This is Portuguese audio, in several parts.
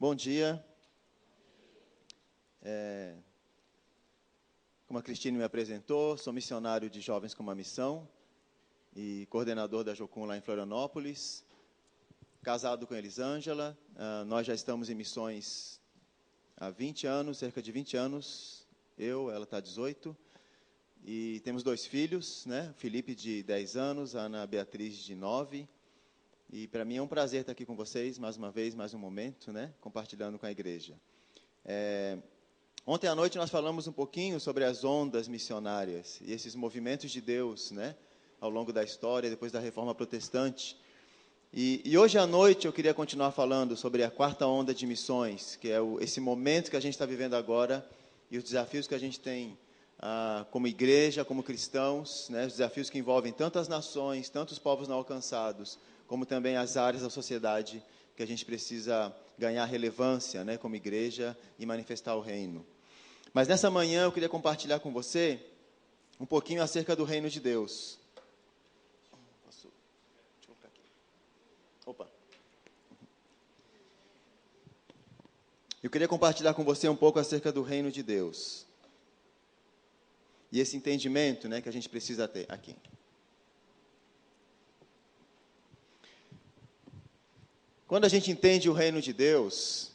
Bom dia. Como a Cristine me apresentou, sou missionário de Jovens com uma Missão e coordenador da Jocum lá em Florianópolis, casado com Elisângela. Nós já estamos em missões há 20 anos, cerca de 20 anos, ela está 18, e temos 2 filhos, né? Felipe de 10 anos, Ana Beatriz de 9, e para mim é um prazer estar aqui com vocês, mais uma vez, mais um momento, né? Compartilhando com a igreja. Ontem à noite nós falamos um pouquinho sobre as ondas missionárias e esses movimentos de Deus, né? Ao longo da história, depois da Reforma Protestante. E hoje à noite eu queria continuar falando sobre a 4ª onda de missões, que é esse momento que a gente está vivendo agora e os desafios que a gente tem como igreja, como cristãos, né? Os desafios que envolvem tantas nações, tantos povos não alcançados, como também as áreas da sociedade que a gente precisa ganhar relevância, né, como igreja e manifestar o reino. Mas nessa manhã eu queria compartilhar com você um pouquinho acerca do reino de Deus. Deixa eu colocar aqui. Opa. Eu queria compartilhar com você um pouco acerca do reino de Deus. E esse entendimento, né, que a gente precisa ter aqui. Quando a gente entende o reino de Deus,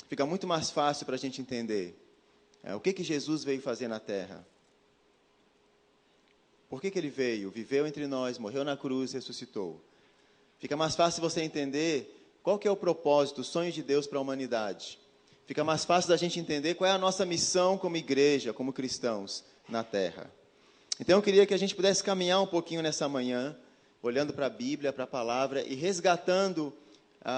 fica muito mais fácil para a gente entender o que Jesus veio fazer na terra. Por que ele veio? Viveu entre nós, morreu na cruz, ressuscitou. Fica mais fácil você entender qual que é o propósito, o sonho de Deus para a humanidade. Fica mais fácil da gente entender qual é a nossa missão como igreja, como cristãos na terra. Então eu queria que a gente pudesse caminhar um pouquinho nessa manhã, olhando para a Bíblia, para a palavra e resgatando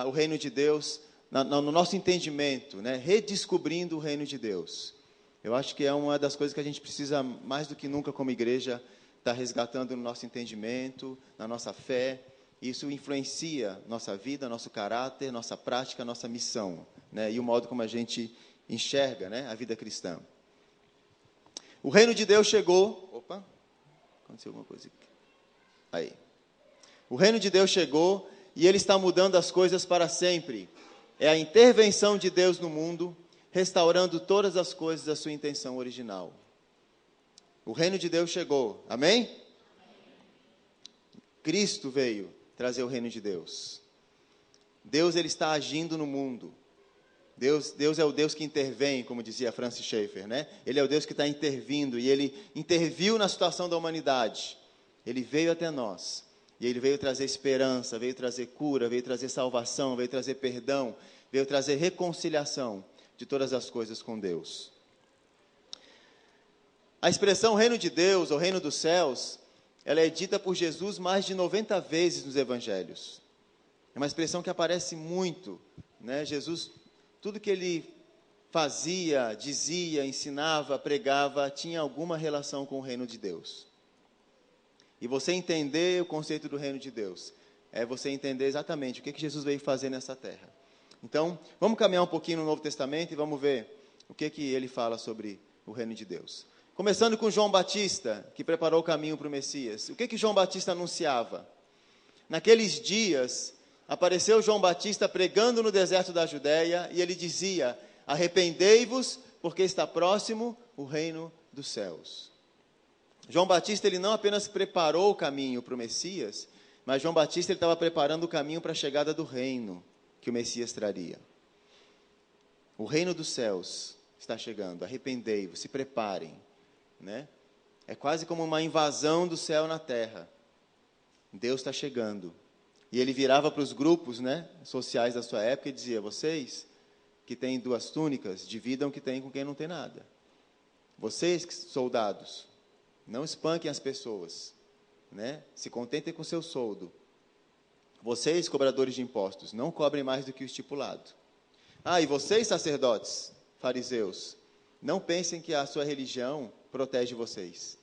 o reino de Deus no nosso entendimento, né? Redescobrindo o reino de Deus. Eu acho que é uma das coisas que a gente precisa, mais do que nunca como igreja, estar resgatando no nosso entendimento, na nossa fé. Isso influencia nossa vida, nosso caráter, nossa prática, nossa missão, né? E o modo como a gente enxerga, né, a vida cristã. O reino de Deus chegou... Opa, aconteceu alguma coisa aqui. Aí. O reino de Deus chegou e Ele está mudando as coisas para sempre. É a intervenção de Deus no mundo, restaurando todas as coisas da sua intenção original. O reino de Deus chegou. Amém? Cristo veio trazer o reino de Deus. Deus, Ele está agindo no mundo. Deus é o Deus que intervém, como dizia Francis Schaeffer, né? Ele é o Deus que está intervindo e Ele interviu na situação da humanidade. Ele veio até nós. E Ele veio trazer esperança, veio trazer cura, veio trazer salvação, veio trazer perdão, veio trazer reconciliação de todas as coisas com Deus. A expressão reino de Deus, ou reino dos céus, ela é dita por Jesus mais de 90 vezes nos evangelhos. É uma expressão que aparece muito, né? Jesus, tudo que Ele fazia, dizia, ensinava, pregava, tinha alguma relação com o reino de Deus. E você entender o conceito do reino de Deus é você entender exatamente o que Jesus veio fazer nessa terra. Então, vamos caminhar um pouquinho no Novo Testamento e vamos ver o que ele fala sobre o reino de Deus. Começando com João Batista, que preparou o caminho para o Messias. O que João Batista anunciava? Naqueles dias, apareceu João Batista pregando no deserto da Judéia e ele dizia: arrependei-vos, porque está próximo o reino dos céus. João Batista, ele não apenas preparou o caminho para o Messias, mas João Batista ele estava preparando o caminho para a chegada do reino que o Messias traria. O reino dos céus está chegando, arrependei-vos, se preparem, né? É quase como uma invasão do céu na terra. Deus está chegando. E ele virava para os grupos, né, sociais da sua época e dizia: vocês que têm 2 túnicas, dividam o que tem com quem não tem nada. Vocês, soldados, não espanquem as pessoas, né? Se contentem com o seu soldo. Vocês, cobradores de impostos, não cobrem mais do que o estipulado. E vocês, sacerdotes, fariseus, não pensem que a sua religião protege vocês.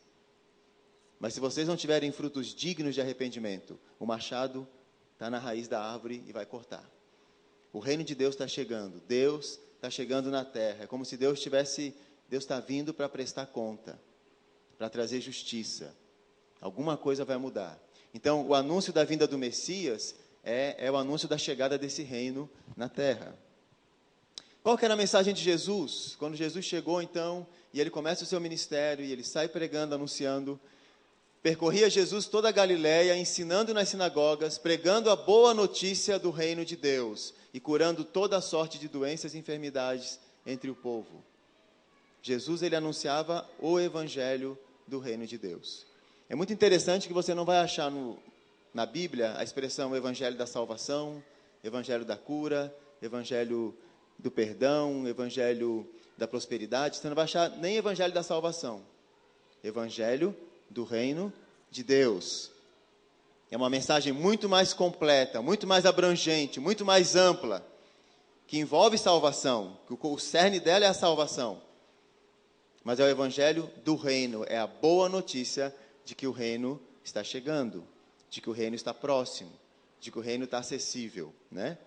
Mas se vocês não tiverem frutos dignos de arrependimento, o machado está na raiz da árvore e vai cortar. O reino de Deus está chegando. Deus está chegando na terra. É como se Deus está vindo para prestar conta, para trazer justiça. Alguma coisa vai mudar. Então, o anúncio da vinda do Messias é o anúncio da chegada desse reino na terra. Qual que era a mensagem de Jesus? Quando Jesus chegou, então, e ele começa o seu ministério, e ele sai pregando, anunciando, percorria Jesus toda a Galileia, ensinando nas sinagogas, pregando a boa notícia do reino de Deus, e curando toda a sorte de doenças e enfermidades entre o povo. Jesus, ele anunciava o evangelho do reino de Deus. É muito interessante que você não vai achar na Bíblia a expressão evangelho da salvação, evangelho da cura, evangelho do perdão, evangelho da prosperidade. Você não vai achar nem evangelho da salvação. Evangelho do reino de Deus. É uma mensagem muito mais completa, muito mais abrangente, muito mais ampla, que envolve salvação, que o cerne dela é a salvação. Mas é o evangelho do reino, é a boa notícia de que o reino está chegando, de que o reino está próximo, de que o reino está acessível, né?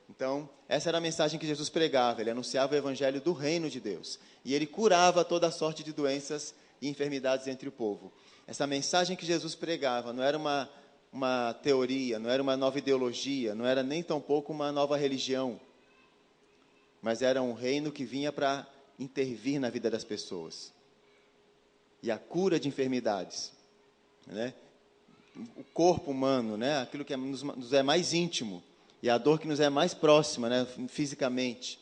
Então, essa era a mensagem que Jesus pregava, ele anunciava o evangelho do reino de Deus, e ele curava toda a sorte de doenças e enfermidades entre o povo. Essa mensagem que Jesus pregava não era uma teoria, não era uma nova ideologia, não era nem tampouco uma nova religião, mas era um reino que vinha para intervir na vida das pessoas. E a cura de enfermidades, né? O corpo humano, né? Aquilo que nos é mais íntimo, e a dor que nos é mais próxima, né? Fisicamente.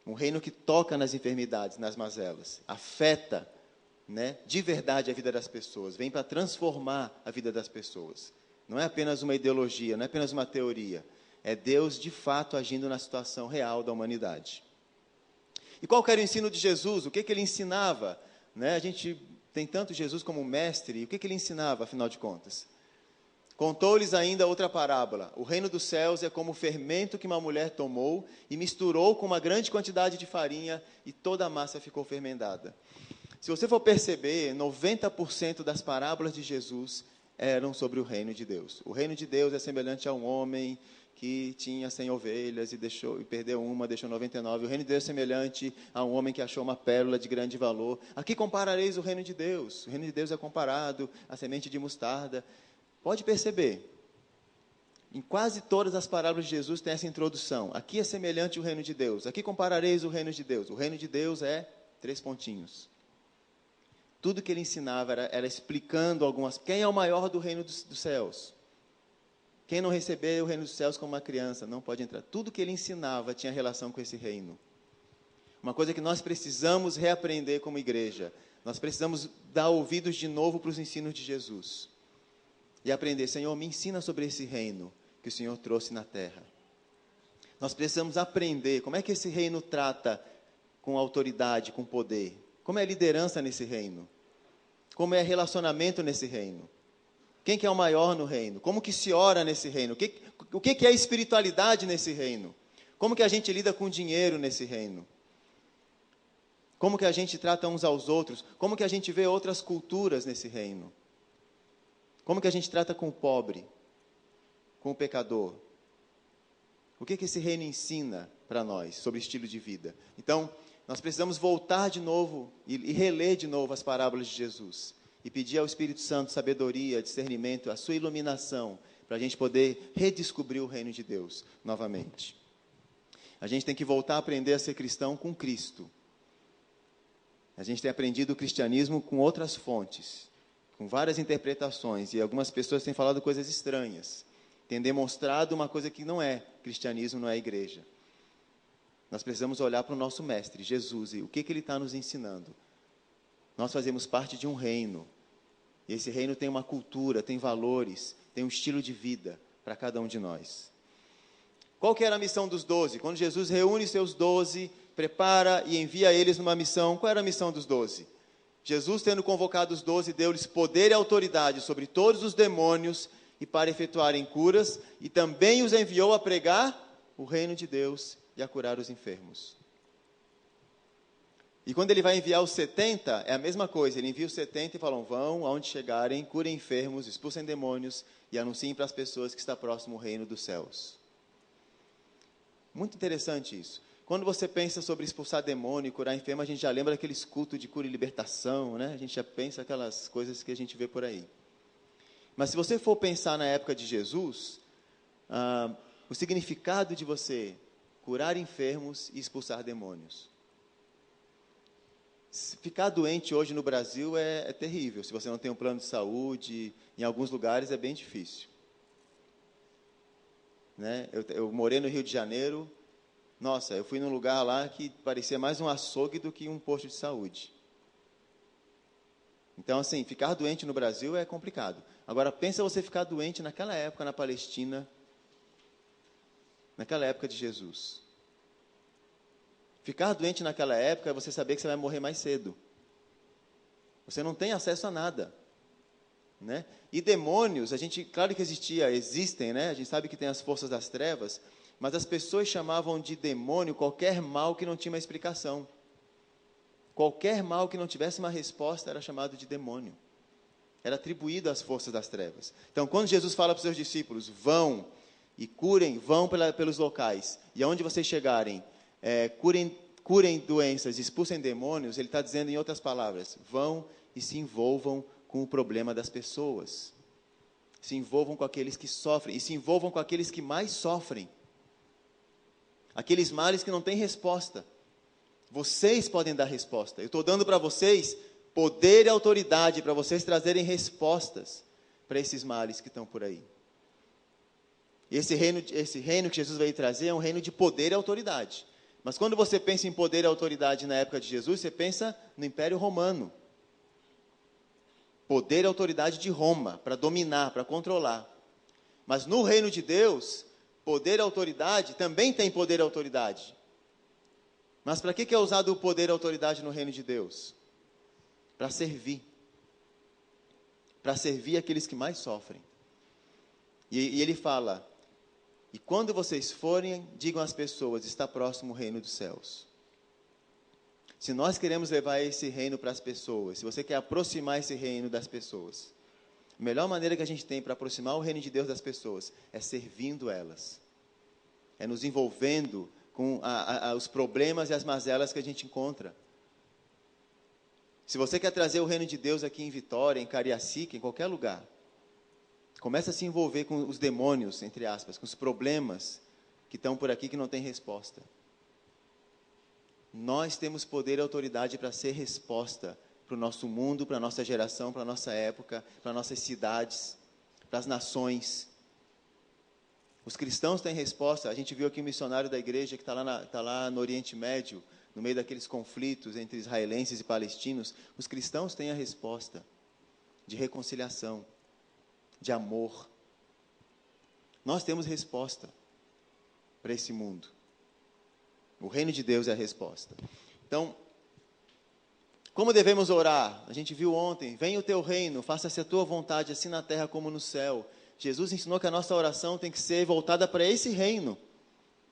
Um reino que toca nas enfermidades, nas mazelas, afeta, né? De verdade a vida das pessoas, vem para transformar a vida das pessoas. Não é apenas uma ideologia, não é apenas uma teoria, é Deus de fato agindo na situação real da humanidade. E qual que era o ensino de Jesus? O que ele ensinava? Né? A gente tem tanto Jesus como mestre, e o que ele ensinava, afinal de contas? Contou-lhes ainda outra parábola. O reino dos céus é como o fermento que uma mulher tomou e misturou com uma grande quantidade de farinha, e toda a massa ficou fermentada. Se você for perceber, 90% das parábolas de Jesus eram sobre o reino de Deus. O reino de Deus é semelhante a um homem que tinha 100 ovelhas e perdeu uma, deixou 99. O reino de Deus é semelhante a um homem que achou uma pérola de grande valor. Aqui comparareis o reino de Deus. O reino de Deus é comparado à semente de mostarda. Pode perceber, em quase todas as parábolas de Jesus tem essa introdução. Aqui é semelhante ao reino de Deus. Aqui comparareis o reino de Deus. O reino de Deus é 3 pontinhos. Tudo que ele ensinava era explicando quem é o maior do reino dos céus. Quem não receber o reino dos céus como uma criança não pode entrar. Tudo que ele ensinava tinha relação com esse reino. Uma coisa que nós precisamos reaprender como igreja. Nós precisamos dar ouvidos de novo para os ensinos de Jesus. E aprender, Senhor, me ensina sobre esse reino que o Senhor trouxe na terra. Nós precisamos aprender como é que esse reino trata com autoridade, com poder. Como é a liderança nesse reino? Como é relacionamento nesse reino? Quem que é o maior no reino? Como que se ora nesse reino? O que é espiritualidade nesse reino? Como que a gente lida com dinheiro nesse reino? Como que a gente trata uns aos outros? Como que a gente vê outras culturas nesse reino? Como que a gente trata com o pobre? Com o pecador? O que esse reino ensina para nós sobre estilo de vida? Então, nós precisamos voltar de novo e reler de novo as parábolas de Jesus. E pedir ao Espírito Santo sabedoria, discernimento, a sua iluminação, para a gente poder redescobrir o reino de Deus novamente. A gente tem que voltar a aprender a ser cristão com Cristo. A gente tem aprendido o cristianismo com outras fontes, com várias interpretações, e algumas pessoas têm falado coisas estranhas, têm demonstrado uma coisa que não é cristianismo, não é igreja. Nós precisamos olhar para o nosso mestre, Jesus, e o que ele está nos ensinando. Nós fazemos parte de um reino. E esse reino tem uma cultura, tem valores, tem um estilo de vida para cada um de nós. Qual que era a missão dos 12? Quando Jesus reúne seus 12, prepara e envia eles numa missão, qual era a missão dos 12? Jesus, tendo convocado os 12, deu-lhes poder e autoridade sobre todos os demônios e para efetuarem curas, e também os enviou a pregar o reino de Deus e a curar os enfermos. E quando ele vai enviar os 70, é a mesma coisa. Ele envia os 70 e falam, vão aonde chegarem, curem enfermos, expulsem demônios e anunciem para as pessoas que está próximo o reino dos céus. Muito interessante isso. Quando você pensa sobre expulsar demônio e curar enfermo, a gente já lembra daqueles cultos de cura e libertação, né? A gente já pensa aquelas coisas que a gente vê por aí. Mas se você for pensar na época de Jesus, o significado de você curar enfermos e expulsar demônios. Ficar doente hoje no Brasil é terrível. Se você não tem um plano de saúde, em alguns lugares é bem difícil. Né? Eu morei no Rio de Janeiro. Nossa, eu fui num lugar lá que parecia mais um açougue do que um posto de saúde. Então, assim, ficar doente no Brasil é complicado. Agora, pensa você ficar doente naquela época na Palestina, naquela época de Jesus. Ficar doente naquela época é você saber que você vai morrer mais cedo. Você não tem acesso a nada. Né? E demônios, claro que existem, né? A gente sabe que tem as forças das trevas, mas as pessoas chamavam de demônio qualquer mal que não tinha uma explicação. Qualquer mal que não tivesse uma resposta era chamado de demônio. Era atribuído às forças das trevas. Então, quando Jesus fala para os seus discípulos, vão e curem, vão pelos locais, e aonde vocês chegarem, curem doenças, expulsem demônios, ele está dizendo em outras palavras, vão e se envolvam com o problema das pessoas. Se envolvam com aqueles que sofrem, e se envolvam com aqueles que mais sofrem. Aqueles males que não têm resposta. Vocês podem dar resposta. Eu estou dando para vocês poder e autoridade para vocês trazerem respostas para esses males que estão por aí. E esse reino que Jesus veio trazer é um reino de poder e autoridade. Mas quando você pensa em poder e autoridade na época de Jesus, você pensa no Império Romano. Poder e autoridade de Roma, para dominar, para controlar. Mas no reino de Deus, poder e autoridade também tem poder e autoridade. Mas para que é usado o poder e autoridade no reino de Deus? Para servir. Para servir aqueles que mais sofrem. E ele fala, e quando vocês forem, digam às pessoas, está próximo o reino dos céus. Se nós queremos levar esse reino para as pessoas, se você quer aproximar esse reino das pessoas, a melhor maneira que a gente tem para aproximar o reino de Deus das pessoas é servindo elas. É nos envolvendo com os problemas e as mazelas que a gente encontra. Se você quer trazer o reino de Deus aqui em Vitória, em Cariacica, em qualquer lugar, comece a se envolver com os demônios, entre aspas, com os problemas que estão por aqui que não têm resposta. Nós temos poder e autoridade para ser resposta para o nosso mundo, para a nossa geração, para a nossa época, para nossas cidades, para as nações. Os cristãos têm resposta. A gente viu aqui um missionário da igreja que está lá no Oriente Médio, no meio daqueles conflitos entre israelenses e palestinos. Os cristãos têm a resposta de reconciliação, de amor. Nós temos resposta para esse mundo. O reino de Deus é a resposta. Então, como devemos orar? A gente viu ontem, venha o teu reino, faça-se a tua vontade, assim na terra como no céu. Jesus ensinou que a nossa oração tem que ser voltada para esse reino,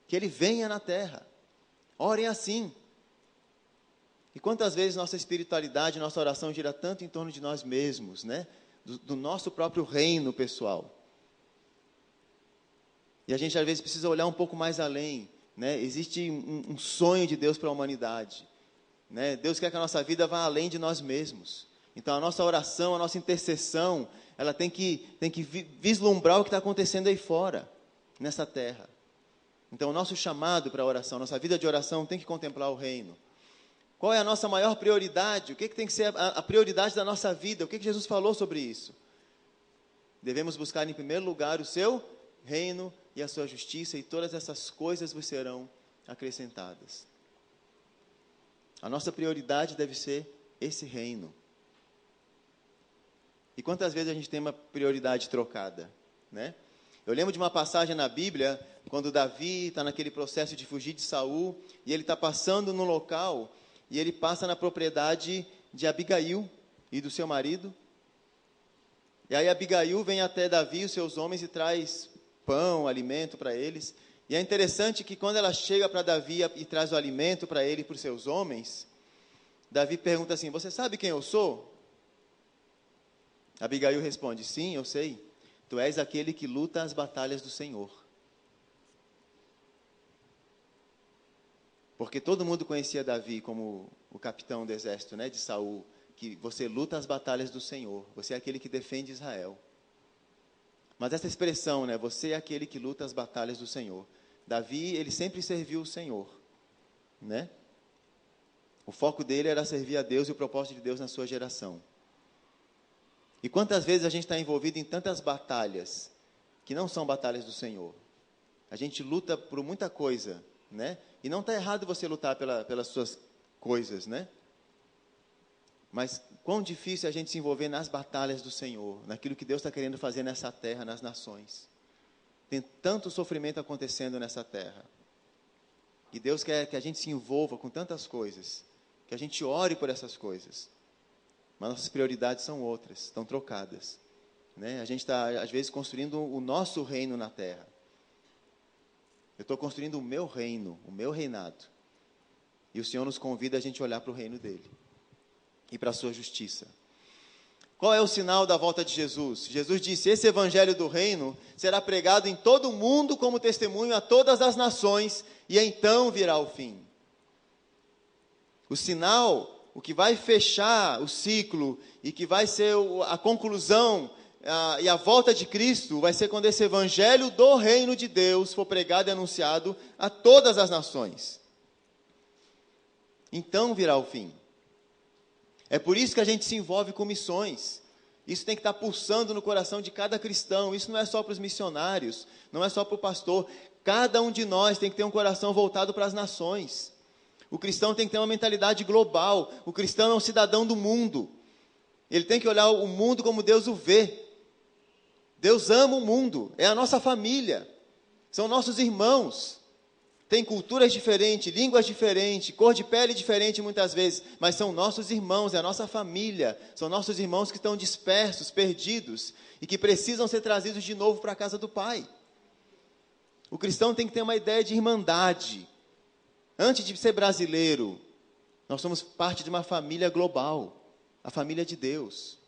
que ele venha na terra. Orem assim. E quantas vezes nossa espiritualidade, nossa oração gira tanto em torno de nós mesmos, né? Do nosso próprio reino pessoal. E a gente às vezes precisa olhar um pouco mais além, né? Existe um sonho de Deus para a humanidade, né? Deus quer que a nossa vida vá além de nós mesmos. Então a nossa oração, a nossa intercessão, ela tem que vislumbrar o que está acontecendo aí fora, nessa terra. Então o nosso chamado para a oração, nossa vida de oração tem que contemplar o reino. Qual é a nossa maior prioridade? O que tem que ser a prioridade da nossa vida? O que Jesus falou sobre isso? Devemos buscar em primeiro lugar o seu reino e a sua justiça, e todas essas coisas vos serão acrescentadas. A nossa prioridade deve ser esse reino. E quantas vezes a gente tem uma prioridade trocada, né? Eu lembro de uma passagem na Bíblia, quando Davi está naquele processo de fugir de Saul, e ele está passando no local, e ele passa na propriedade de Abigail e do seu marido. E aí Abigail vem até Davi e os seus homens e traz pão, alimento para eles. E é interessante que quando ela chega para Davi e traz o alimento para ele e para os seus homens, Davi pergunta assim, você sabe quem eu sou? Abigail responde, sim, eu sei. Tu és aquele que luta as batalhas do Senhor. Porque todo mundo conhecia Davi como o capitão do exército, né, de Saul, que você luta as batalhas do Senhor. Você é aquele que defende Israel. Mas essa expressão, né, você é aquele que luta as batalhas do Senhor. Davi, ele sempre serviu o Senhor, né? O foco dele era servir a Deus e o propósito de Deus na sua geração. E quantas vezes a gente está envolvido em tantas batalhas que não são batalhas do Senhor? A gente luta por muita coisa, né? E não está errado você lutar pelas suas coisas, né? Mas quão difícil é a gente se envolver nas batalhas do Senhor, naquilo que Deus está querendo fazer nessa terra, nas nações. Tem tanto sofrimento acontecendo nessa terra. E Deus quer que a gente se envolva com tantas coisas, que a gente ore por essas coisas. Mas nossas prioridades são outras, estão trocadas, né? A gente está, às vezes, construindo o nosso reino na terra. Eu estou construindo o meu reino, o meu reinado. E o Senhor nos convida a gente olhar para o reino dele e para a sua justiça. Qual é o sinal da volta de Jesus? Jesus disse, esse evangelho do reino será pregado em todo o mundo como testemunho a todas as nações, e então virá o fim. O sinal, o que vai fechar o ciclo e que vai ser a conclusão e a volta de Cristo, vai ser quando esse evangelho do reino de Deus for pregado e anunciado a todas as nações. Então virá o fim. É por isso que a gente se envolve com missões. Isso tem que estar pulsando no coração de cada cristão. Isso não é só para os missionários, não é só para o pastor. Cada um de nós tem que ter um coração voltado para as nações. O cristão tem que ter uma mentalidade global. O cristão é um cidadão do mundo. Ele tem que olhar o mundo como Deus o vê. Deus ama o mundo, é a nossa família, são nossos irmãos. Tem culturas diferentes, línguas diferentes, cor de pele diferente muitas vezes, mas são nossos irmãos, é a nossa família. São nossos irmãos que estão dispersos, perdidos, e que precisam ser trazidos de novo para a casa do Pai. O cristão tem que ter uma ideia de irmandade. Antes de ser brasileiro, nós somos parte de uma família global, a família de Deus.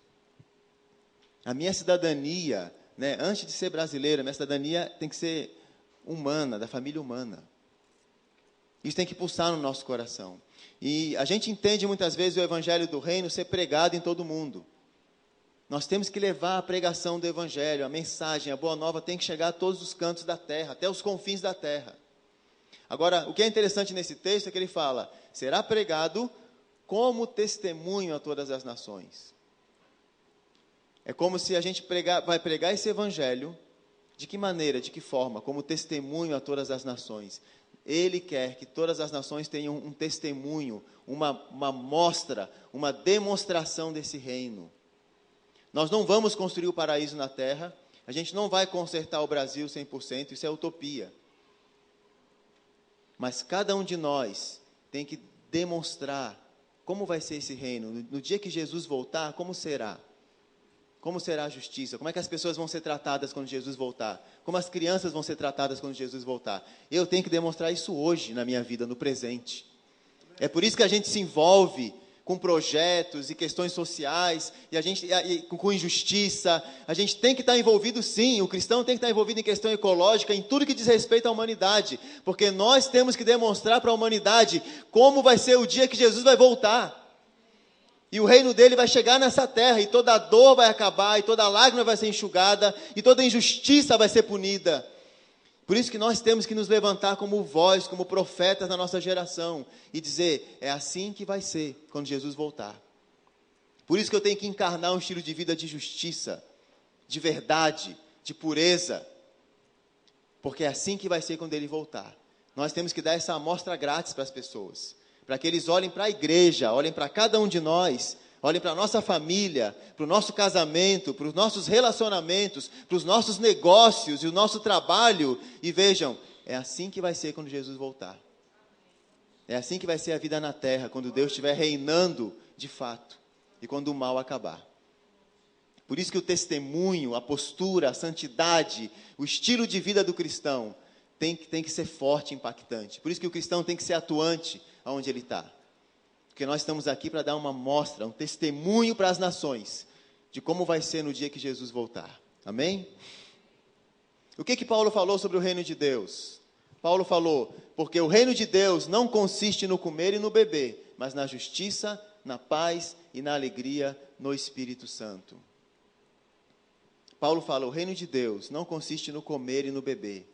A minha cidadania, né, antes de ser brasileira, a minha cidadania tem que ser humana, da família humana. Isso tem que pulsar no nosso coração. E a gente entende muitas vezes o evangelho do reino ser pregado em todo mundo. Nós temos que levar a pregação do evangelho, a mensagem, a boa nova tem que chegar a todos os cantos da terra, até os confins da terra. Agora, o que é interessante nesse texto é que ele fala, será pregado como testemunho a todas as nações. É como se a gente vai pregar esse evangelho, de que maneira, de que forma? Como testemunho a todas as nações. Ele quer que todas as nações tenham um testemunho, uma mostra, uma demonstração desse reino. Nós não vamos construir o paraíso na terra, a gente não vai consertar o Brasil 100%, isso é utopia. Mas cada um de nós tem que demonstrar como vai ser esse reino. No dia que Jesus voltar, como será? Como será a justiça? Como é que as pessoas vão ser tratadas quando Jesus voltar? Como as crianças vão ser tratadas quando Jesus voltar? Eu tenho que demonstrar isso hoje na minha vida, no presente. É por isso que a gente se envolve com projetos e questões sociais, e com injustiça. A gente tem que estar envolvido sim, o cristão tem que estar envolvido em questão ecológica, em tudo que diz respeito à humanidade, porque nós temos que demonstrar para a humanidade como vai ser o dia que Jesus vai voltar. E o reino dele vai chegar nessa terra, e toda dor vai acabar, e toda lágrima vai ser enxugada, e toda injustiça vai ser punida. Por isso que nós temos que nos levantar como voz, como profetas da nossa geração, e dizer, é assim que vai ser quando Jesus voltar. Por isso que eu tenho que encarnar um estilo de vida de justiça, de verdade, de pureza, porque é assim que vai ser quando ele voltar. Nós temos que dar essa amostra grátis para as pessoas, para que eles olhem para a igreja, olhem para cada um de nós, olhem para a nossa família, para o nosso casamento, para os nossos relacionamentos, para os nossos negócios e o nosso trabalho, e vejam, é assim que vai ser quando Jesus voltar. É assim que vai ser a vida na terra, quando Deus estiver reinando de fato, e quando o mal acabar. Por isso que o testemunho, a postura, a santidade, o estilo de vida do cristão, tem que ser forte e impactante. Por isso que o cristão tem que ser atuante aonde ele está. Porque nós estamos aqui para dar uma mostra, um testemunho para as nações, de como vai ser no dia que Jesus voltar. Amém? O que Paulo falou sobre o reino de Deus? Paulo falou, porque o reino de Deus não consiste no comer e no beber, mas na justiça, na paz e na alegria no Espírito Santo. Paulo fala, o reino de Deus não consiste no comer e no beber,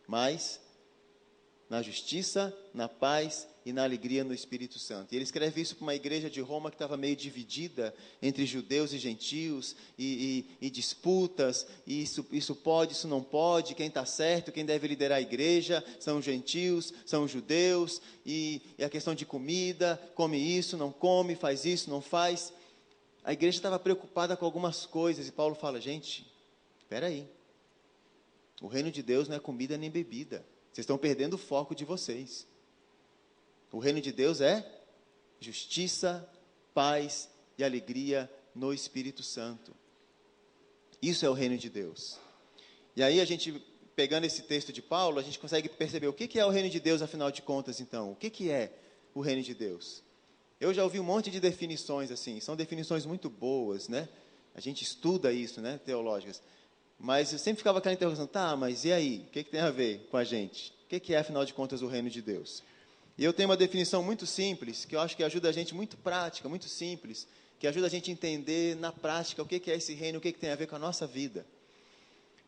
mas na justiça, na paz e na alegria no Espírito Santo. E ele escreve isso para uma igreja de Roma que estava meio dividida entre judeus e gentios, e disputas, e isso pode, isso não pode, quem está certo, quem deve liderar a igreja, são os gentios, são os judeus, e a questão de comida, come isso, não come, faz isso, não faz. A igreja estava preocupada com algumas coisas, e Paulo fala, gente, espera aí, o reino de Deus não é comida nem bebida, vocês estão perdendo o foco de vocês. O reino de Deus é justiça, paz e alegria no Espírito Santo. Isso é o reino de Deus. E aí a gente, pegando esse texto de Paulo, a gente consegue perceber o que é o reino de Deus, afinal de contas, então. O que é o reino de Deus? Eu já ouvi um monte de definições assim, são definições muito boas, né? A gente estuda isso, né, teológicas. Mas eu sempre ficava aquela interrogação, tá, mas e aí? O que tem a ver com a gente? O que é, afinal de contas, o reino de Deus? E eu tenho uma definição muito simples, que eu acho que ajuda a gente, muito prática, muito simples, que ajuda a gente a entender na prática o que é esse reino, o que tem a ver com a nossa vida.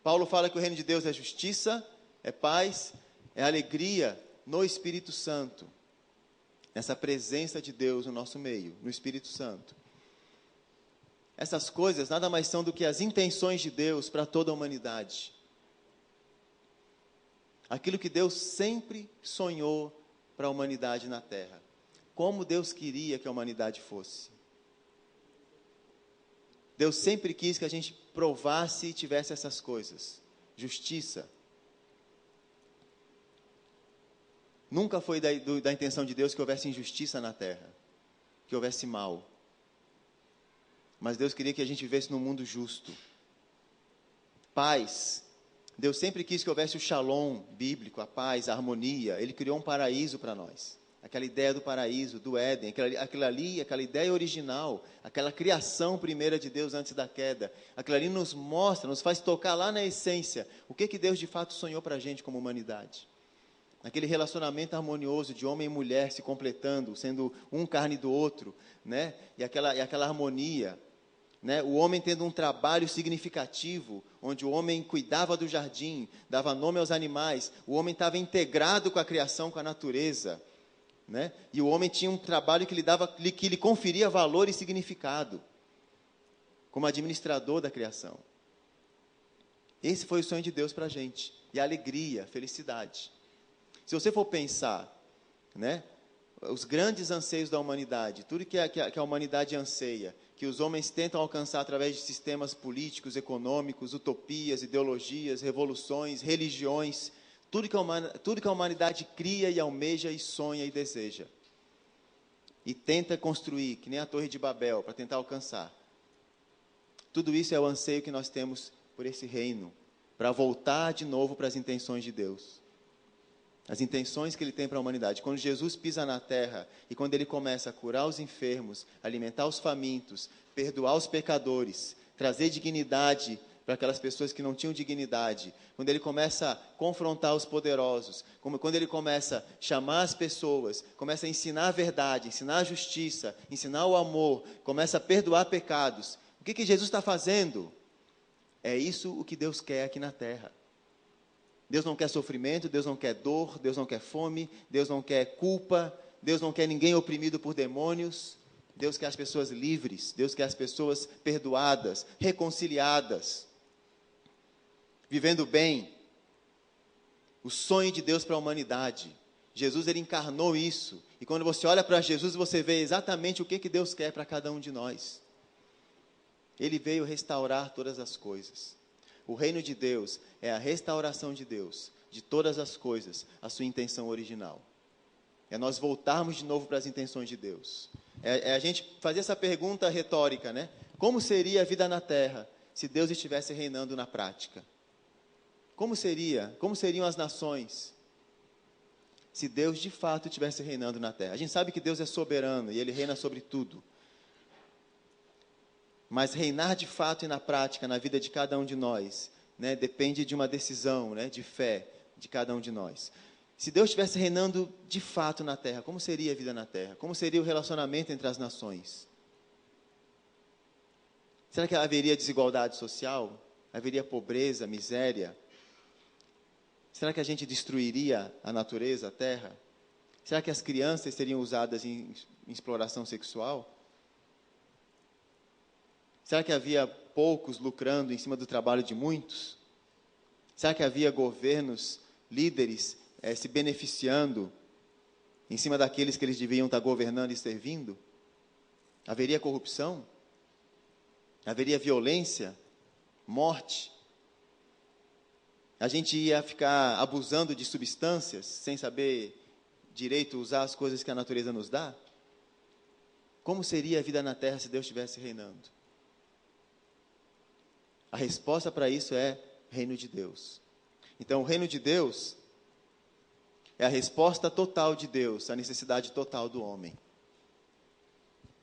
Paulo fala que o reino de Deus é justiça, é paz, é alegria no Espírito Santo. Essa presença de Deus no nosso meio, no Espírito Santo. Essas coisas nada mais são do que as intenções de Deus para toda a humanidade. Aquilo que Deus sempre sonhou para a humanidade na Terra. Como Deus queria que a humanidade fosse. Deus sempre quis que a gente provasse e tivesse essas coisas. Justiça. Nunca foi da intenção de Deus que houvesse injustiça na Terra. Que houvesse mal. Mas Deus queria que a gente vivesse num mundo justo. Paz. Deus sempre quis que houvesse o shalom bíblico, a paz, a harmonia. Ele criou um paraíso para nós. Aquela ideia do paraíso, do Éden, aquela ideia original, aquela criação primeira de Deus antes da queda. Aquilo ali nos mostra, nos faz tocar lá na essência. O que Deus de fato sonhou para a gente como humanidade. Aquele relacionamento harmonioso de homem e mulher se completando, sendo um carne do outro, né? E aquela harmonia. Né? O homem tendo um trabalho significativo, onde o homem cuidava do jardim, dava nome aos animais, o homem estava integrado com a criação, com a natureza, né? E o homem tinha um trabalho que lhe conferia valor e significado, como administrador da criação. Esse foi o sonho de Deus para a gente, e a alegria, a felicidade. Se você for pensar, né, os grandes anseios da humanidade, tudo que a humanidade anseia, que os homens tentam alcançar através de sistemas políticos, econômicos, utopias, ideologias, revoluções, religiões, tudo que a humanidade cria e almeja e sonha e deseja. E tenta construir, que nem a Torre de Babel, para tentar alcançar. Tudo isso é o anseio que nós temos por esse reino, para voltar de novo para as intenções de Deus. As intenções que Ele tem para a humanidade. Quando Jesus pisa na terra e quando Ele começa a curar os enfermos, alimentar os famintos, perdoar os pecadores, trazer dignidade para aquelas pessoas que não tinham dignidade, quando Ele começa a confrontar os poderosos, quando Ele começa a chamar as pessoas, começa a ensinar a verdade, ensinar a justiça, ensinar o amor, começa a perdoar pecados. O que Jesus está fazendo? É isso o que Deus quer aqui na terra. Deus não quer sofrimento, Deus não quer dor, Deus não quer fome, Deus não quer culpa, Deus não quer ninguém oprimido por demônios. Deus quer as pessoas livres, Deus quer as pessoas perdoadas, reconciliadas, vivendo bem. O sonho de Deus para a humanidade. Jesus, Ele encarnou isso. E quando você olha para Jesus, você vê exatamente o que Deus quer para cada um de nós. Ele veio restaurar todas as coisas. O reino de Deus é a restauração de Deus, de todas as coisas, a sua intenção original. É nós voltarmos de novo para as intenções de Deus. É a gente fazer essa pergunta retórica, né? Como seria a vida na terra se Deus estivesse reinando na prática? Como seria? Como seriam as nações se Deus de fato estivesse reinando na terra? A gente sabe que Deus é soberano e Ele reina sobre tudo. Mas reinar de fato e na prática, na vida de cada um de nós, né, depende de uma decisão, né, de fé de cada um de nós. Se Deus estivesse reinando de fato na terra, como seria a vida na terra? Como seria o relacionamento entre as nações? Será que haveria desigualdade social? haveria pobreza, miséria? Será que a gente destruiria a natureza, a terra? Será que as crianças seriam usadas em exploração sexual? Será que havia poucos lucrando em cima do trabalho de muitos? Será que havia governos, líderes, se beneficiando em cima daqueles que eles deviam estar governando e servindo? Haveria corrupção? Haveria violência? Morte? A gente ia ficar abusando de substâncias sem saber direito usar as coisas que a natureza nos dá? Como seria a vida na terra se Deus estivesse reinando? A resposta para isso é reino de Deus. Então, o reino de Deus é a resposta total de Deus à necessidade total do homem.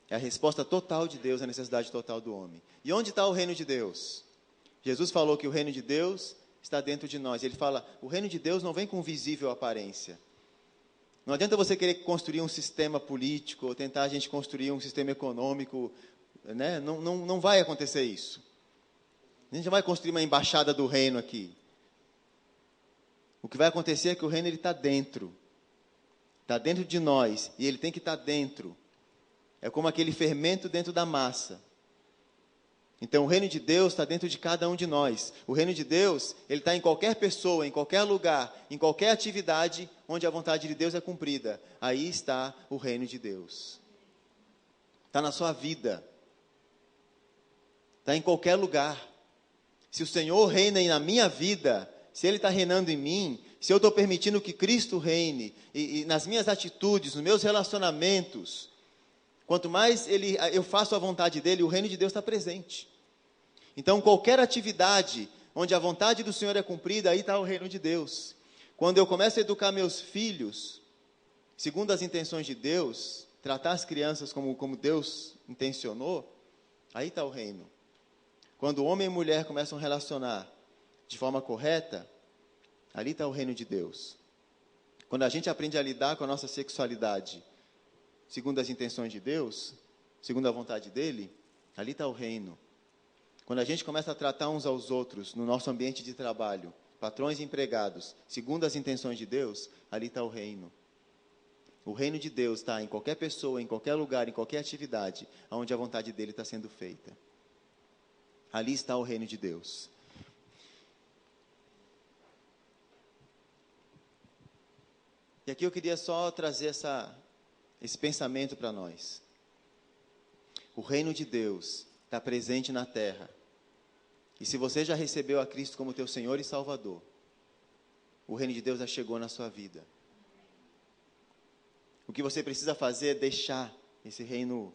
É a resposta total de Deus à necessidade total do homem. E onde está o reino de Deus? Jesus falou que o reino de Deus está dentro de nós. Ele fala, o reino de Deus não vem com visível aparência. Não adianta você querer construir um sistema político, ou tentar a gente construir um sistema econômico, né? Não vai acontecer isso. A gente não vai construir uma embaixada do reino aqui. O que vai acontecer é que o reino está dentro de nós, e ele tem que estar dentro. É como aquele fermento dentro da massa. Então, o reino de Deus está dentro de cada um de nós. O reino de Deus, ele está em qualquer pessoa, em qualquer lugar, em qualquer atividade onde a vontade de Deus é cumprida. Aí está o reino de Deus. Está na sua vida. Está em qualquer lugar. Se o Senhor reina na minha vida, se Ele está reinando em mim, se eu estou permitindo que Cristo reine, e nas minhas atitudes, nos meus relacionamentos, quanto mais eu faço a vontade dEle, o reino de Deus está presente. Então, qualquer atividade onde a vontade do Senhor é cumprida, aí está o reino de Deus. Quando eu começo a educar meus filhos, segundo as intenções de Deus, tratar as crianças como Deus intencionou, aí está o reino. Quando homem e mulher começam a relacionar de forma correta, ali está o reino de Deus. Quando a gente aprende a lidar com a nossa sexualidade, segundo as intenções de Deus, segundo a vontade dEle, ali está o reino. Quando a gente começa a tratar uns aos outros no nosso ambiente de trabalho, patrões e empregados, segundo as intenções de Deus, ali está o reino. O reino de Deus está em qualquer pessoa, em qualquer lugar, em qualquer atividade, onde a vontade dEle está sendo feita. Ali está o reino de Deus. E aqui eu queria só trazer esse pensamento para nós. O reino de Deus está presente na terra. E se você já recebeu a Cristo como teu Senhor e Salvador, o reino de Deus já chegou na sua vida. O que você precisa fazer é deixar esse reino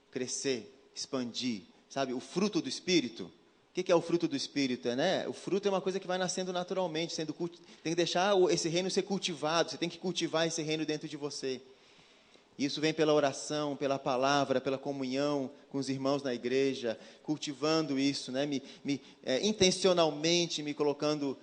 crescer, expandir. Sabe, o fruto do Espírito. O que é o fruto do Espírito? O fruto é uma coisa que vai nascendo naturalmente, tem que deixar esse reino ser cultivado, você tem que cultivar esse reino dentro de você. Isso vem pela oração, pela palavra, pela comunhão com os irmãos na igreja, cultivando isso, intencionalmente me colocando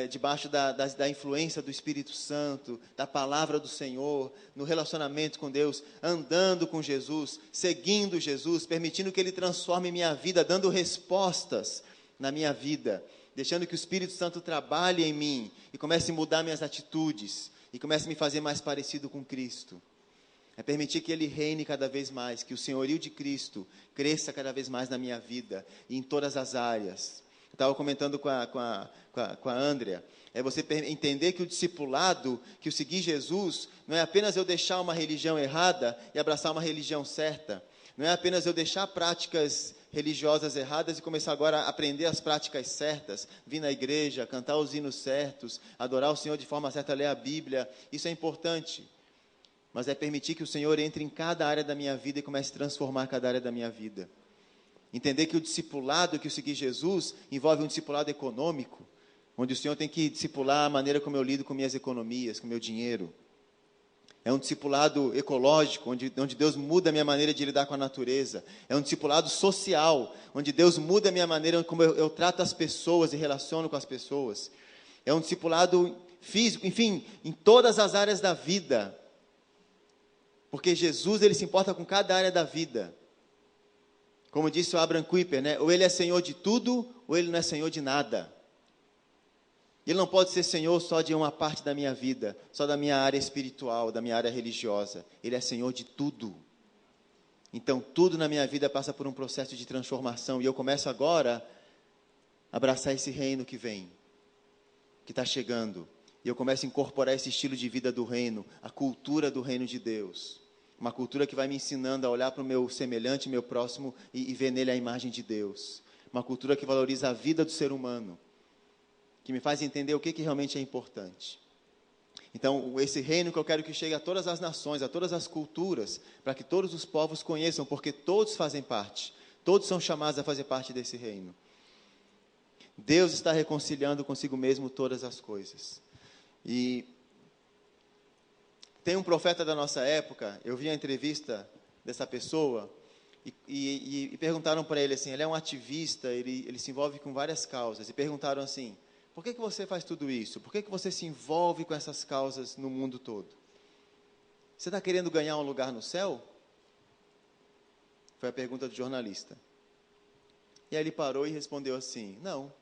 debaixo da influência do Espírito Santo, da palavra do Senhor, no relacionamento com Deus, andando com Jesus, seguindo Jesus, permitindo que Ele transforme minha vida, dando respostas na minha vida, deixando que o Espírito Santo trabalhe em mim e comece a mudar minhas atitudes e comece a me fazer mais parecido com Cristo. É permitir que Ele reine cada vez mais, que o senhorio de Cristo cresça cada vez mais na minha vida e em todas as áreas. Eu estava comentando com a Andrea, é você entender que o discipulado, que o seguir Jesus, não é apenas eu deixar uma religião errada e abraçar uma religião certa. Não é apenas eu deixar práticas religiosas erradas e começar agora a aprender as práticas certas, vir na igreja, cantar os hinos certos, adorar o Senhor de forma certa, ler a Bíblia. Isso é importante. Mas é permitir que o Senhor entre em cada área da minha vida e comece a transformar cada área da minha vida. Entender que o discipulado, que o seguir Jesus, envolve um discipulado econômico, onde o Senhor tem que discipular a maneira como eu lido com minhas economias, com meu dinheiro. É um discipulado ecológico, onde Deus muda a minha maneira de lidar com a natureza. É um discipulado social, onde Deus muda a minha maneira como eu trato as pessoas e relaciono com as pessoas. É um discipulado físico, enfim, em todas as áreas da vida. Porque Jesus, Ele se importa com cada área da vida. Como disse o Abraham Kuyper, né? Ou ele é senhor de tudo, ou ele não é senhor de nada. Ele não pode ser senhor só de uma parte da minha vida, só da minha área espiritual, da minha área religiosa. Ele é senhor de tudo. Então, tudo na minha vida passa por um processo de transformação. E eu começo agora a abraçar esse reino que vem, que está chegando. E eu começo a incorporar esse estilo de vida do reino, a cultura do reino de Deus. Uma cultura que vai me ensinando a olhar para o meu semelhante, meu próximo, e ver nele a imagem de Deus. Uma cultura que valoriza a vida do ser humano, que me faz entender o que realmente é importante. Então, esse reino que eu quero que chegue a todas as nações, a todas as culturas, para que todos os povos conheçam, porque todos fazem parte, todos são chamados a fazer parte desse reino. Deus está reconciliando consigo mesmo todas as coisas. E tem um profeta da nossa época, eu vi a entrevista dessa pessoa, e perguntaram para ele assim, ele é um ativista, ele se envolve com várias causas, e perguntaram assim, por que você faz tudo isso? Por que você se envolve com essas causas no mundo todo? Você está querendo ganhar um lugar no céu? Foi a pergunta do jornalista. E aí ele parou e respondeu assim, não,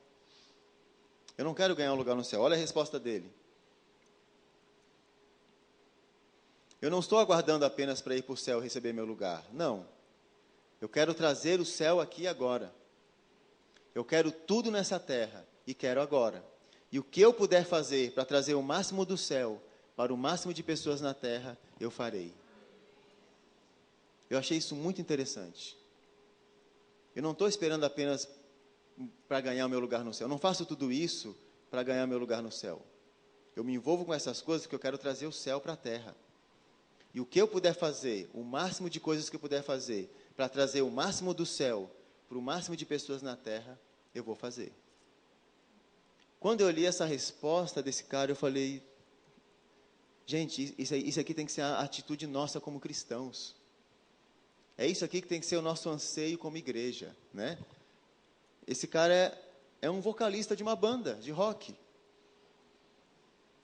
eu não quero ganhar um lugar no céu. Olha a resposta dele. Eu não estou aguardando apenas para ir para o céu receber meu lugar. Não. Eu quero trazer o céu aqui agora. Eu quero tudo nessa terra e quero agora. E o que eu puder fazer para trazer o máximo do céu para o máximo de pessoas na terra, eu farei. Eu achei isso muito interessante. Eu não estou esperando apenas para ganhar o meu lugar no céu. Eu não faço tudo isso para ganhar meu lugar no céu. Eu me envolvo com essas coisas porque eu quero trazer o céu para a terra. E o que eu puder fazer, o máximo de coisas que eu puder fazer, para trazer o máximo do céu para o máximo de pessoas na terra, eu vou fazer. Quando eu li essa resposta desse cara, eu falei, gente, isso aqui tem que ser a atitude nossa como cristãos. É isso aqui que tem que ser o nosso anseio como igreja, né? Esse cara é um vocalista de uma banda de rock.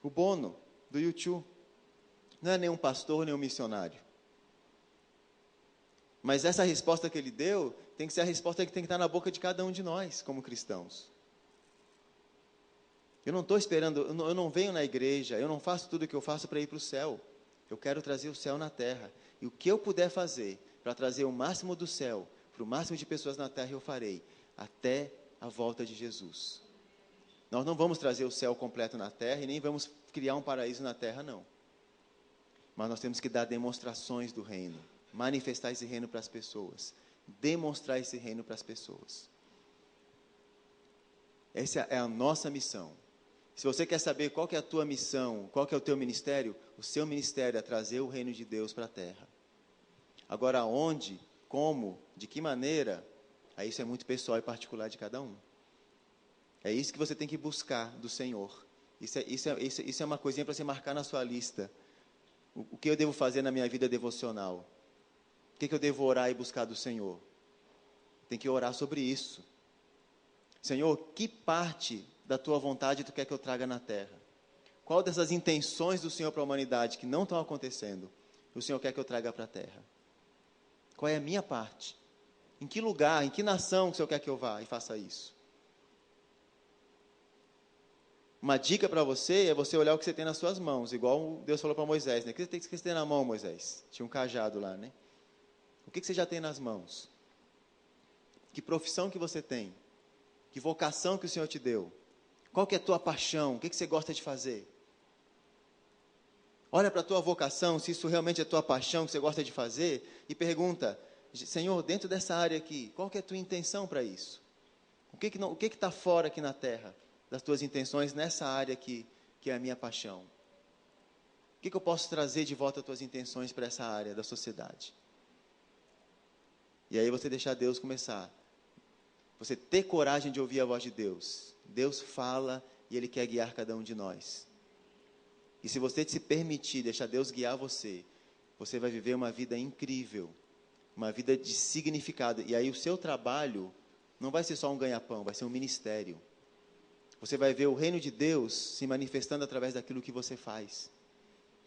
O Bono, do U2. Não é nenhum pastor, nem um missionário. Mas essa resposta que ele deu, tem que ser a resposta que tem que estar na boca de cada um de nós, como cristãos. Eu não estou esperando, eu não venho na igreja, eu não faço tudo o que eu faço para ir para o céu. Eu quero trazer o céu na terra. E o que eu puder fazer para trazer o máximo do céu, para o máximo de pessoas na terra, eu farei, até a volta de Jesus. Nós não vamos trazer o céu completo na terra e nem vamos criar um paraíso na terra, não. Mas nós temos que dar demonstrações do reino, manifestar esse reino para as pessoas, demonstrar esse reino para as pessoas. Essa é a nossa missão. Se você quer saber qual que é a tua missão, qual que é o teu ministério, o seu ministério é trazer o reino de Deus para a terra. Agora, onde, como, de que maneira, aí isso é muito pessoal e particular de cada um. É isso que você tem que buscar do Senhor. Isso é uma coisinha para você marcar na sua lista. O que eu devo fazer na minha vida devocional? O que eu devo orar e buscar do Senhor? Tem que orar sobre isso. Senhor, que parte da tua vontade tu quer que eu traga na terra? Qual dessas intenções do Senhor para a humanidade que não estão acontecendo, o Senhor quer que eu traga para a terra? Qual é a minha parte? Em que lugar, em que nação o Senhor quer que eu vá e faça isso? Uma dica para você é você olhar o que você tem nas suas mãos, igual Deus falou para Moisés, né? O que você tem na mão, Moisés? Tinha um cajado lá, né? O que você já tem nas mãos? Que profissão que você tem? Que vocação que o Senhor te deu? Qual que é a tua paixão? O que você gosta de fazer? Olha para a tua vocação, se isso realmente é a tua paixão, que você gosta de fazer, e pergunta, Senhor, dentro dessa área aqui, qual que é a tua intenção para isso? O que está fora aqui na terra das tuas intenções nessa área aqui, que é a minha paixão? O que eu posso trazer de volta as tuas intenções para essa área da sociedade? E aí você deixar Deus começar. Você ter coragem de ouvir a voz de Deus. Deus fala e Ele quer guiar cada um de nós. E se você se permitir deixar Deus guiar você, você vai viver uma vida incrível, uma vida de significado. E aí o seu trabalho não vai ser só um ganha-pão, vai ser um ministério. Você vai ver o reino de Deus se manifestando através daquilo que você faz.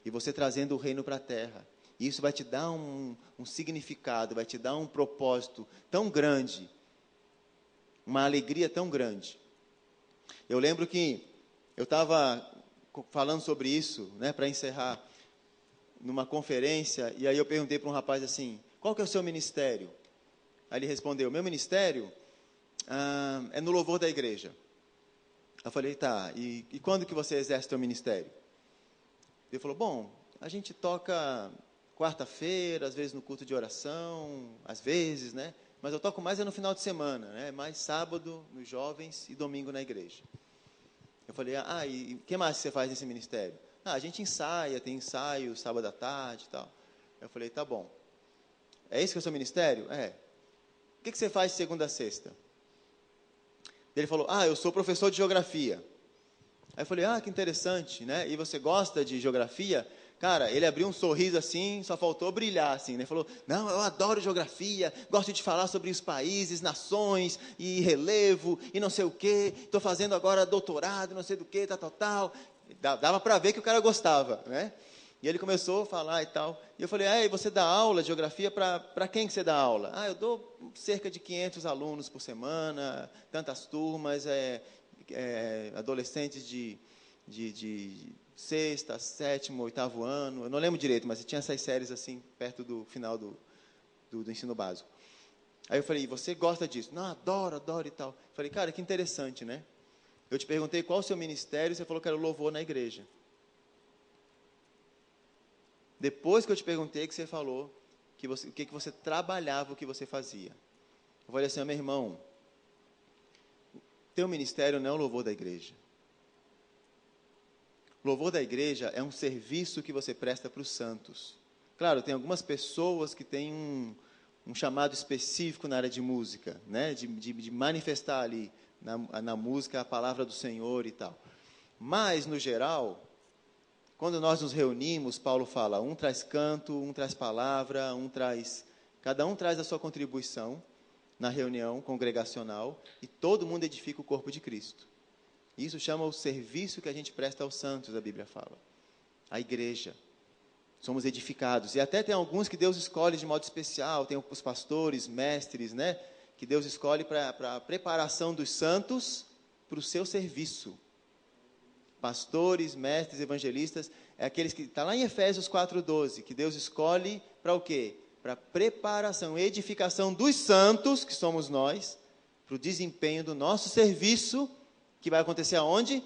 E você trazendo o reino para a terra. E isso vai te dar um significado, vai te dar um propósito tão grande, uma alegria tão grande. Eu lembro que eu estava falando sobre isso, né, para encerrar, numa conferência, e aí eu perguntei para um rapaz assim, qual que é o seu ministério? Aí ele respondeu, meu ministério é no louvor da igreja. Eu falei, tá, e quando que você exerce o seu ministério? Ele falou, bom, a gente toca quarta-feira, às vezes no culto de oração, às vezes, né? Mas eu toco mais no final de semana, né? Mais sábado nos jovens e domingo na igreja. Eu falei, e o que mais você faz nesse ministério? A gente ensaia, tem ensaio sábado à tarde e tal. Eu falei, tá bom. É esse que é o seu ministério? É. O que você faz de segunda a sexta? Ele falou, eu sou professor de geografia. Aí eu falei, que interessante, né? E você gosta de geografia? Cara, ele abriu um sorriso assim, só faltou brilhar, assim, né? Ele falou, não, eu adoro geografia, gosto de falar sobre os países, nações, e relevo, e não sei o quê, estou fazendo agora doutorado, não sei do quê, tal. Dava para ver que o cara gostava, né? E ele começou a falar e tal. E eu falei, e você dá aula de geografia para quem que você dá aula? Eu dou cerca de 500 alunos por semana, tantas turmas, adolescentes de sexta, sétimo, oitavo ano, eu não lembro direito, mas tinha essas séries assim, perto do final do ensino básico. Aí eu falei, você gosta disso? Não, adoro e tal. Eu falei, cara, que interessante, né? Eu te perguntei qual o seu ministério, você falou que era o louvor na igreja. Depois que eu te perguntei, que você falou o que você trabalhava, o que você fazia. Eu falei assim, meu irmão, teu ministério não é o louvor da igreja. O louvor da igreja é um serviço que você presta para os santos. Claro, tem algumas pessoas que têm um chamado específico na área de música, né? de manifestar ali na música a palavra do Senhor e tal. Mas, no geral, quando nós nos reunimos, Paulo fala, um traz canto, um traz palavra, cada um traz a sua contribuição na reunião congregacional e todo mundo edifica o corpo de Cristo. Isso chama o serviço que a gente presta aos santos, a Bíblia fala. A igreja. Somos edificados. E até tem alguns que Deus escolhe de modo especial. Tem os pastores, mestres, né? Que Deus escolhe para a preparação dos santos para o seu serviço. Pastores, mestres, evangelistas, é aqueles que está lá em Efésios 4:12, que Deus escolhe para o quê? Para a preparação, edificação dos santos, que somos nós, para o desempenho do nosso serviço, que vai acontecer aonde?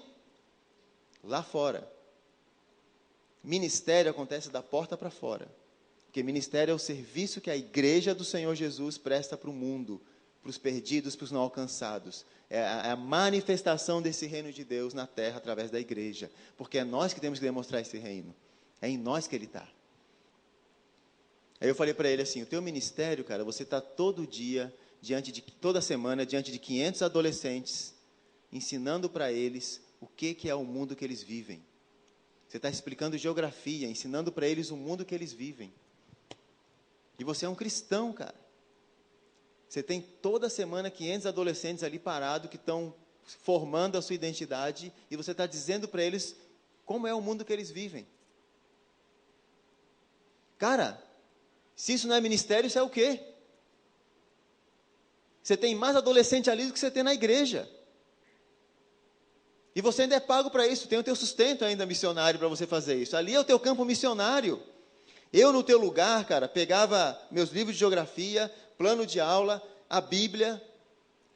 Lá fora. Ministério acontece da porta para fora. Porque ministério é o serviço que a igreja do Senhor Jesus presta para o mundo, para os perdidos, para os não alcançados. É a manifestação desse reino de Deus na terra através da igreja. Porque é nós que temos que demonstrar esse reino. É em nós que ele está. Aí eu falei para ele assim, o teu ministério, cara, você está todo dia, toda semana, diante de 500 adolescentes, ensinando para eles o que é o mundo que eles vivem. Você está explicando geografia, ensinando para eles o mundo que eles vivem. E você é um cristão, cara. Você tem toda semana 500 adolescentes ali parados que estão formando a sua identidade e você está dizendo para eles como é o mundo que eles vivem. Cara, se isso não é ministério, isso é o quê? Você tem mais adolescente ali do que você tem na igreja. E você ainda é pago para isso, tem o teu sustento ainda missionário para você fazer isso. Ali é o teu campo missionário. Eu, no teu lugar, cara, pegava meus livros de geografia, plano de aula, a Bíblia,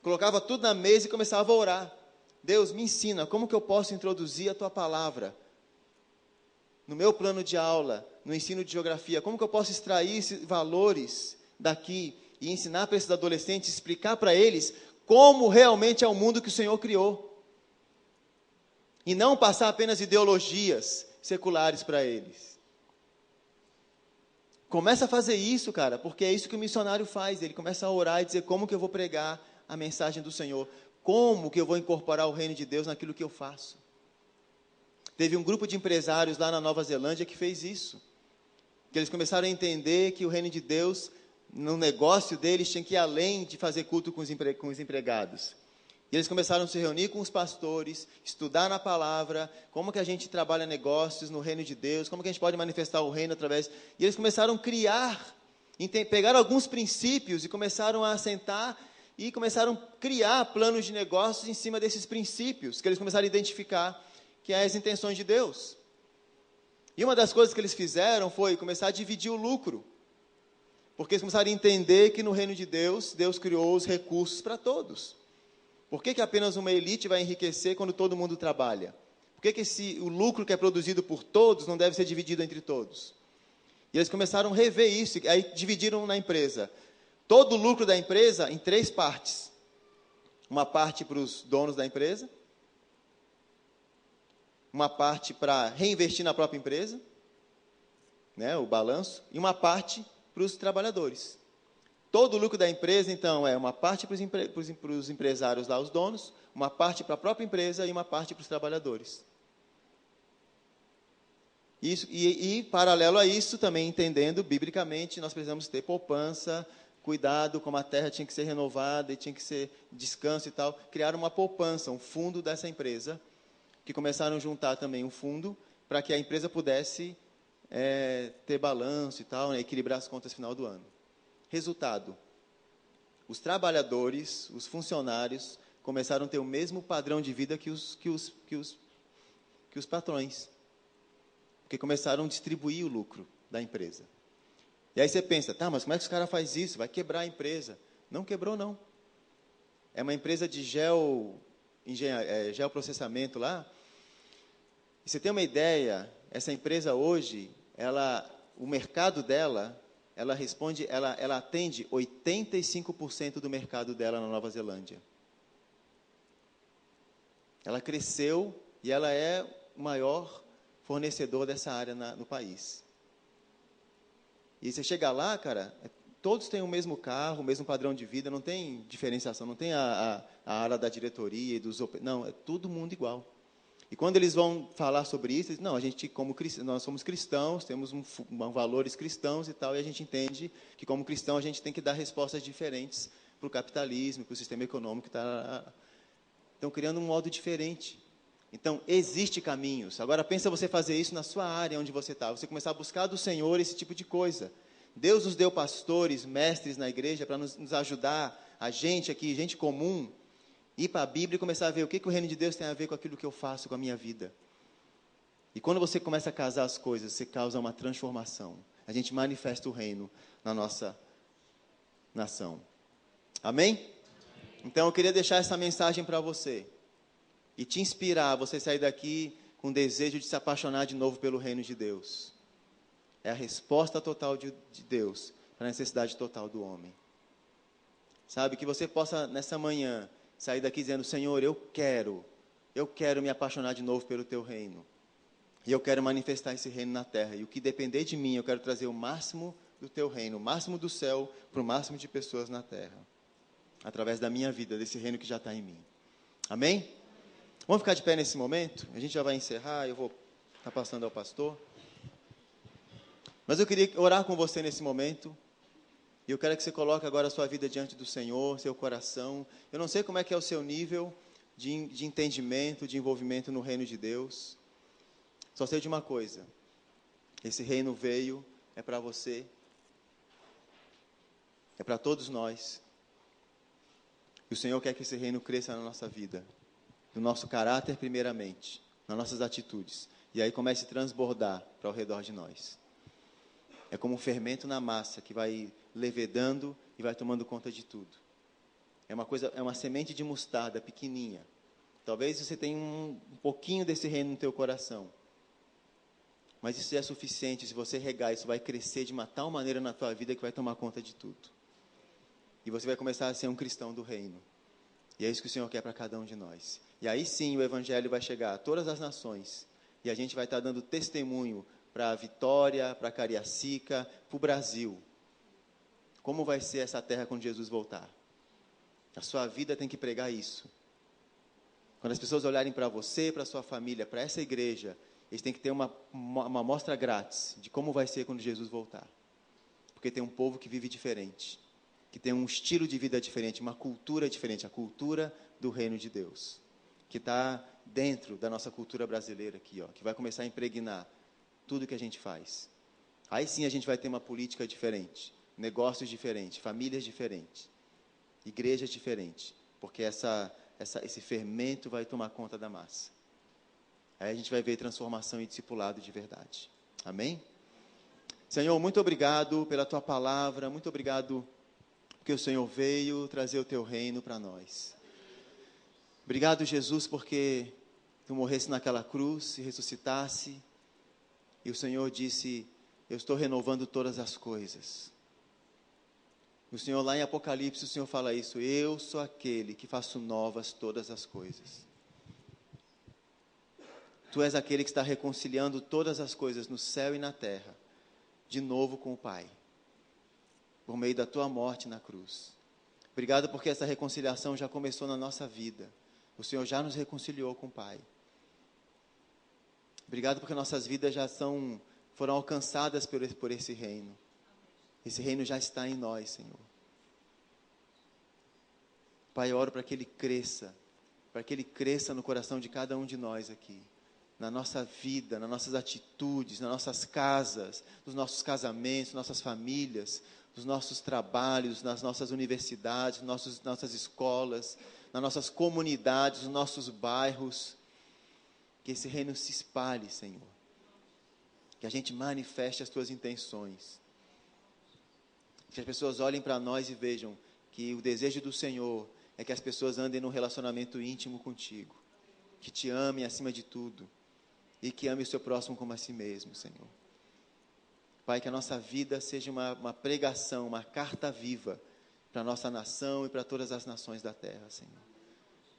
colocava tudo na mesa e começava a orar. Deus, me ensina, como que eu posso introduzir a tua palavra no meu plano de aula, no ensino de geografia? Como que eu posso extrair esses valores daqui e ensinar para esses adolescentes, explicar para eles como realmente é o mundo que o Senhor criou? E não passar apenas ideologias seculares para eles. Começa a fazer isso, cara, porque é isso que o missionário faz. Ele começa a orar e dizer como que eu vou pregar a mensagem do Senhor. Como que eu vou incorporar o reino de Deus naquilo que eu faço. Teve um grupo de empresários lá na Nova Zelândia que fez isso. Que eles começaram a entender que o reino de Deus, no negócio deles, tinha que ir além de fazer culto com os empregados. E eles começaram a se reunir com os pastores, estudar na palavra, como que a gente trabalha negócios no reino de Deus, como que a gente pode manifestar o reino através... E eles começaram a criar, pegaram alguns princípios e começaram a assentar e começaram a criar planos de negócios em cima desses princípios, que eles começaram a identificar que é as intenções de Deus. E uma das coisas que eles fizeram foi começar a dividir o lucro. Porque eles começaram a entender que no reino de Deus, Deus criou os recursos para todos. Por que apenas uma elite vai enriquecer quando todo mundo trabalha? Por que o lucro que é produzido por todos não deve ser dividido entre todos? E eles começaram a rever isso, e aí dividiram na empresa. Todo o lucro da empresa em 3 partes. Uma parte para os donos da empresa, uma parte para reinvestir na própria empresa, né, o balanço, e uma parte para os trabalhadores. Todo o lucro da empresa, então, é uma parte para os empresários lá, os donos, uma parte para a própria empresa e uma parte para os trabalhadores. Isso, e paralelo a isso, também entendendo, biblicamente, nós precisamos ter poupança, cuidado, como a terra tinha que ser renovada e tinha que ser descanso e tal. Criaram uma poupança, um fundo dessa empresa, que começaram a juntar também um fundo para que a empresa pudesse ter balanço e tal, né, equilibrar as contas no final do ano. Resultado, os trabalhadores, os funcionários, começaram a ter o mesmo padrão de vida que os patrões. Porque começaram a distribuir o lucro da empresa. E aí você pensa, tá, mas como é que os caras fazem isso? Vai quebrar a empresa. Não quebrou, não. É uma empresa de geoprocessamento lá. E você tem uma ideia, essa empresa hoje, o mercado dela... ela atende 85% do mercado dela na Nova Zelândia. Ela cresceu e ela é o maior fornecedor dessa área no país. E você chega lá, cara, todos têm o mesmo carro, o mesmo padrão de vida, não tem diferenciação, não tem a área da diretoria e não, é todo mundo igual. E quando eles vão falar sobre isso, eles dizem, não, nós somos cristãos, temos valores cristãos e tal, e a gente entende que, como cristão, a gente tem que dar respostas diferentes para o capitalismo, para o sistema econômico. Estão criando um modo diferente. Então, existem caminhos. Agora, pensa você fazer isso na sua área, onde você está. Você começar a buscar do Senhor esse tipo de coisa. Deus nos deu pastores, mestres na igreja, para nos ajudar, a gente aqui, gente comum, ir para a Bíblia e começar a ver o que o reino de Deus tem a ver com aquilo que eu faço, com a minha vida. E quando você começa a casar as coisas, você causa uma transformação. A gente manifesta o reino na nossa nação. Amém? Então eu queria deixar essa mensagem para você. E te inspirar a você sair daqui com o desejo de se apaixonar de novo pelo reino de Deus. É a resposta total de Deus para a necessidade total do homem. Sabe, que você possa nessa manhã sair daqui dizendo, Senhor, eu quero me apaixonar de novo pelo teu reino. E eu quero manifestar esse reino na terra. E o que depender de mim, eu quero trazer o máximo do teu reino, o máximo do céu, para o máximo de pessoas na terra. Através da minha vida, desse reino que já está em mim. Amém? Vamos ficar de pé nesse momento? A gente já vai encerrar, eu vou estar passando ao pastor. Mas eu queria orar com você nesse momento. E eu quero que você coloque agora a sua vida diante do Senhor, seu coração. Eu não sei como é que é o seu nível de entendimento, de envolvimento no reino de Deus. Só sei de uma coisa. Esse reino veio, é para você. É para todos nós. E o Senhor quer que esse reino cresça na nossa vida. No nosso caráter, primeiramente. Nas nossas atitudes. E aí comece a transbordar para ao redor de nós. É como um fermento na massa que vai levedando e vai tomando conta de tudo. É uma semente de mostarda pequenininha. Talvez você tenha um pouquinho desse reino no teu coração. Mas isso é suficiente. Se você regar, isso vai crescer de uma tal maneira na tua vida que vai tomar conta de tudo. E você vai começar a ser um cristão do reino. E é isso que o Senhor quer para cada um de nós. E aí sim o evangelho vai chegar a todas as nações. E a gente vai estar dando testemunho para a Vitória, para a Cariacica, para o Brasil. Como vai ser essa terra quando Jesus voltar? A sua vida tem que pregar isso. Quando as pessoas olharem para você, para a sua família, para essa igreja, eles têm que ter uma amostra grátis de como vai ser quando Jesus voltar. Porque tem um povo que vive diferente, que tem um estilo de vida diferente, uma cultura diferente, a cultura do reino de Deus, que está dentro da nossa cultura brasileira aqui, ó, que vai começar a impregnar tudo que a gente faz. Aí sim a gente vai ter uma política diferente, negócios diferentes, famílias diferentes, igrejas diferentes, porque esse fermento vai tomar conta da massa. Aí a gente vai ver transformação e discipulado de verdade. Amém? Senhor, muito obrigado pela Tua palavra, muito obrigado porque o Senhor veio trazer o Teu reino para nós. Obrigado, Jesus, porque Tu morresse naquela cruz e ressuscitasse, e o Senhor disse: eu estou renovando todas as coisas. O Senhor, lá em Apocalipse, o Senhor fala isso: eu sou aquele que faço novas todas as coisas. Tu és aquele que está reconciliando todas as coisas no céu e na terra, de novo com o Pai, por meio da Tua morte na cruz. Obrigado porque essa reconciliação já começou na nossa vida. O Senhor já nos reconciliou com o Pai. Obrigado porque nossas vidas já foram alcançadas por esse reino. Esse reino já está em nós, Senhor. Pai, eu oro para que Ele cresça no coração de cada um de nós aqui, na nossa vida, nas nossas atitudes, nas nossas casas, nos nossos casamentos, nossas famílias, nos nossos trabalhos, nas nossas universidades, nossas escolas, nas nossas comunidades, nos nossos bairros. Que esse reino se espalhe, Senhor. Que a gente manifeste as Tuas intenções. Que as pessoas olhem para nós e vejam que o desejo do Senhor é que as pessoas andem num relacionamento íntimo contigo, que Te amem acima de tudo e que ame o seu próximo como a si mesmo, Senhor. Pai, que a nossa vida seja uma pregação, uma carta viva para a nossa nação e para todas as nações da terra, Senhor.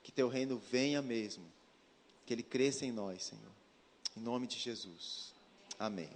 Que Teu reino venha mesmo, que Ele cresça em nós, Senhor. Em nome de Jesus. Amém.